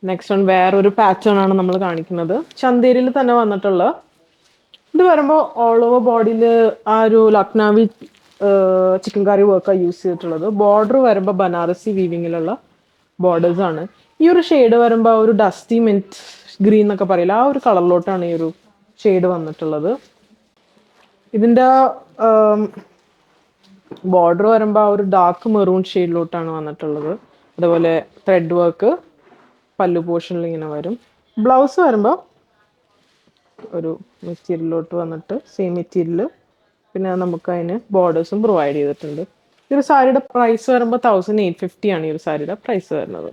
Next one വേറൊരു pattern ആണ് നമ്മൾ കാണിക്കുന്നത്. ചന്തേരിയിൽ തന്നെ വന്നിട്ടുള്ള ഇത് വരുമ്പോൾ ഓൾ ഓവർ ബോഡിയിൽ ആ ഒരു ലക്നവി ചിക്കൻ കറി വർക്കാണ് യൂസ് ചെയ്തിട്ടുള്ളത്. ബോർഡർ വരുമ്പോൾ ബനാറസി വീവിങ്ങിലുള്ള ബോർഡേഴ്സ് ആണ്. ഈ ഒരു ഷെയ്ഡ് വരുമ്പോൾ ഒരു ഡസ്റ്റി മിന്റ് ഗ്രീൻ എന്നൊക്കെ പറയില്ല, ആ ഒരു കളറിലോട്ടാണ് ഈ ഒരു ഷെയ്ഡ് വന്നിട്ടുള്ളത്. ഇതിൻ്റെ ബോർഡർ വരുമ്പോൾ ആ ഒരു ഡാർക്ക് മെറൂൺ ഷെയ്ഡിലോട്ടാണ് വന്നിട്ടുള്ളത്. അതുപോലെ ത്രെഡ് വർക്ക് പല്ലു പോർഷനിൽ ഇങ്ങനെ വരും. ബ്ലൗസ് വരുമ്പോൾ ഒരു മെറ്റീരിയലിലോട്ട് വന്നിട്ട് സെയിം മെറ്റീരിയൽ, പിന്നെ നമുക്ക് അതിന് ബോർഡേഴ്സും പ്രൊവൈഡ് ചെയ്തിട്ടുണ്ട്. ഈ ഒരു സാരിയുടെ പ്രൈസ് വരുമ്പോൾ 1850 ആണ് ഈ ഒരു സാരിയുടെ പ്രൈസ് വരുന്നത്.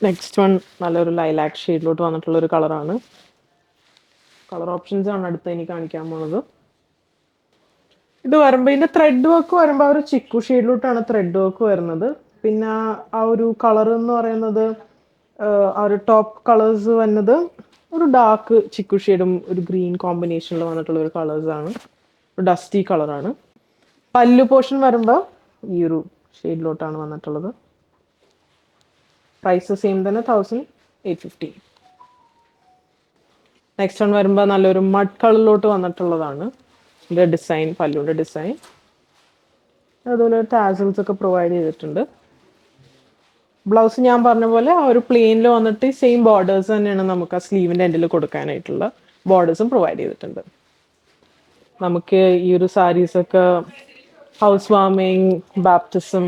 നെക്സ്റ്റ് വൺ നല്ലൊരു ലൈലാക്ക് ഷെയ്ഡിലോട്ട് വന്നിട്ടുള്ള ഒരു കളറാണ്. കളർ ഓപ്ഷൻസ് ആണ് അടുത്ത് എനിക്ക് കാണിക്കാൻ പോകുന്നത്. ഇത് വരുമ്പോൾ ഇതിന്റെ ത്രെഡ് വർക്ക് വരുമ്പോൾ ആ ഒരു ചിക്കു ഷെയ്ഡിലോട്ടാണ് ത്രെഡ് വർക്ക് വരുന്നത്. പിന്നെ ആ ഒരു കളർ എന്ന് പറയുന്നത് ആ ഒരു ടോപ്പ് കളേഴ്സ് വരുന്നത് ഒരു ഡാർക്ക് ചിക്കു ഷെയ്ഡും ഒരു ഗ്രീൻ കോമ്പിനേഷനിൽ വന്നിട്ടുള്ള ഒരു കളേഴ്സ് ആണ്. ഒരു ഡസ്റ്റി കളറാണ്. പല്ലു പോർഷൻ വരുമ്പോൾ ഈ ഒരു ഷെയ്ഡിലോട്ടാണ് വന്നിട്ടുള്ളത്. പ്രൈസ് സെയിം തന്നെ 1850. നെക്സ്റ്റ് വൺ വരുമ്പോൾ നല്ലൊരു മഡ് കളറിലോട്ട് വന്നിട്ടുള്ളതാണ്. ഇതിൻ്റെ ഡിസൈൻ, പല്ലുവിൻ്റെ ഡിസൈൻ, അതുപോലെ ടാസൽസ് ഒക്കെ പ്രൊവൈഡ് ചെയ്തിട്ടുണ്ട്. ബ്ലൗസ് ഞാൻ പറഞ്ഞ പോലെ ആ ഒരു പ്ലെയിനിൽ വന്നിട്ട് സെയിം ബോർഡേഴ്സ് തന്നെയാണ് നമുക്ക് ആ സ്ലീവിൻ്റെ എൻഡിൽ കൊടുക്കാനായിട്ടുള്ള ബോർഡേഴ്സും പ്രൊവൈഡ് ചെയ്തിട്ടുണ്ട്. നമുക്ക് ഈ ഒരു സാരീസൊക്കെ ഹൗസ് വാമിങ്, ബാപ്റ്റിസം,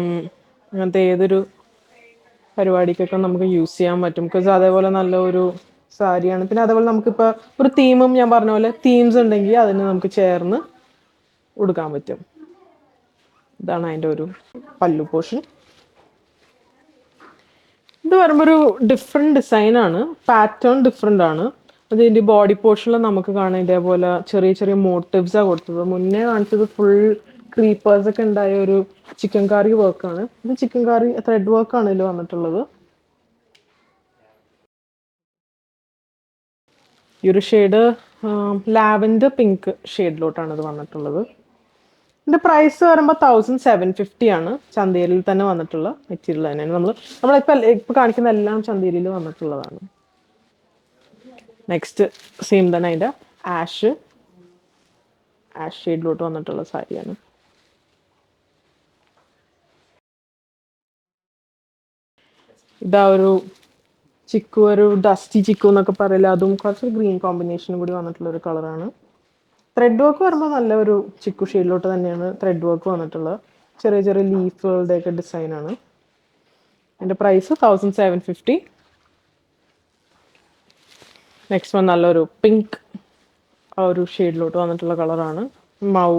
അങ്ങനത്തെ ഏതൊരു പരിപാടിക്കൊക്കെ നമുക്ക് യൂസ് ചെയ്യാൻ പറ്റും. ബിക്കോസ് അതേപോലെ നല്ല ഒരു സാരിയാണ്. പിന്നെ അതേപോലെ നമുക്കിപ്പോൾ ഒരു തീമും ഞാൻ പറഞ്ഞ പോലെ തീംസ് ഉണ്ടെങ്കിൽ അതിന് നമുക്ക് ചേർന്ന് കൊടുക്കാൻ പറ്റും. ഇതാണ് അതിൻ്റെ ഒരു പല്ലു പോർഷൻ. ഇത് വരുമ്പോൾ ഒരു ഡിഫറെൻറ്റ് ഡിസൈനാണ്, പാറ്റേൺ ഡിഫറെൻ്റ് ആണ്. അതിൻ്റെ ബോഡി പോർഷനിൽ നമുക്ക് കാണാം ഇതേപോലെ ചെറിയ ചെറിയ മോട്ടീവ്സാണ് കൊടുത്തത്. മുന്നേ കാണിച്ചത് ഫുൾ ക്രീപ്പേഴ്സ് ഒക്കെ ഉണ്ടായ ഒരു ചിക്കൻ കറി വർക്കാണ്. ഇത് ചിക്കൻ കറി ത്രെഡ് വർക്കാണ് ഇതിൽ വന്നിട്ടുള്ളത്. ഈ ഒരു ഷെയ്ഡ് ലാവൻഡർ പിങ്ക് ഷെയ്ഡിലോട്ടാണ് ഇത് വന്നിട്ടുള്ളത്. ഇതിൻ്റെ പ്രൈസ് വരുമ്പോൾ 1750 ആണ്. ചന്തേരിയിൽ തന്നെ വന്നിട്ടുള്ള മെറ്റീരിയൽ തന്നെയാണ്. നമ്മളിപ്പോൾ കാണിക്കുന്ന എല്ലാം ചന്തേരിയിൽ വന്നിട്ടുള്ളതാണ്. നെക്സ്റ്റ് സെയിം തന്നെ അതിൻ്റെ ആഷ് ഷെയ്ഡിലോട്ട് വന്നിട്ടുള്ള സാരിയാണ്. ഇതാ ഒരു ചിക്കു, ഒരു ഡസ്റ്റി ചിക്കു എന്നൊക്കെ പറയില്ല, അതും കുറച്ചൊരു ഗ്രീൻ കോമ്പിനേഷനും കൂടി വന്നിട്ടുള്ള ഒരു കളറാണ്. ത്രെഡ് വർക്ക് വരുമ്പോൾ നല്ല ഒരു ചിക്കു ഷെയ്ഡിലോട്ട് തന്നെയാണ് ത്രെഡ് വർക്ക് വന്നിട്ടുള്ളത്. ചെറിയ ചെറിയ ലീഫുകളുടെ ഒക്കെ ഡിസൈനാണ്. അതിൻ്റെ പ്രൈസ് 1750. നെക്സ്റ്റ് വൺ നല്ലൊരു പിങ്ക് ആ ഒരു ഷെയ്ഡിലോട്ട് വന്നിട്ടുള്ള കളറാണ്. മൗ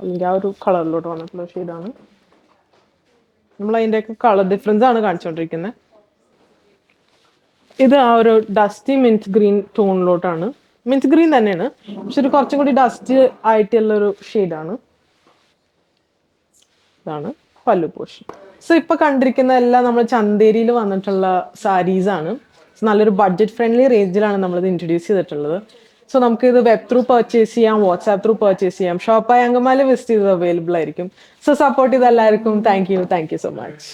അല്ലെങ്കിൽ ആ ഒരു കളറിലോട്ട് വന്നിട്ടുള്ള ഷെയ്ഡാണ്. നമ്മൾ അതിൻ്റെയൊക്കെ കളർ ഡിഫറൻസ് ആണ് കാണിച്ചുകൊണ്ടിരിക്കുന്നത്. ഇത് ആ ഒരു ഡസ്റ്റി മിന്റ് ഗ്രീൻ ടോണിലോട്ടാണ്. മിന്റ് ഗ്രീൻ തന്നെയാണ്, പക്ഷെ ഒരു കുറച്ചും കൂടി ഡസ്റ്റ് ആയിട്ടുള്ളൊരു ഷെയ്ഡാണ്. ഇതാണ് പല്ലു പോർഷൻ. സോ ഇപ്പൊ കണ്ടിരിക്കുന്ന എല്ലാം നമ്മൾ ചന്തേരിയിൽ വന്നിട്ടുള്ള സാരീസ് ആണ്. നല്ലൊരു ബഡ്ജറ്റ് ഫ്രണ്ട്ലി റേഞ്ചിലാണ് നമ്മളിത് ഇൻട്രൊഡ്യൂസ് ചെയ്തിട്ടുള്ളത്. സോ നമുക്ക് ഇത് വെബ് ത്രൂ പർച്ചേസ് ചെയ്യാം, വാട്സാപ്പ് ത്രൂ പർച്ചേസ് ചെയ്യാം, ഷോപ്പായി അങ്കമാലി വിസിറ്റ് ചെയ്ത് അവൈലബിൾ ആയിരിക്കും. സോ സപ്പോർട്ട് ചെയ്ത എല്ലാവർക്കും താങ്ക് യു സോ മച്ച്.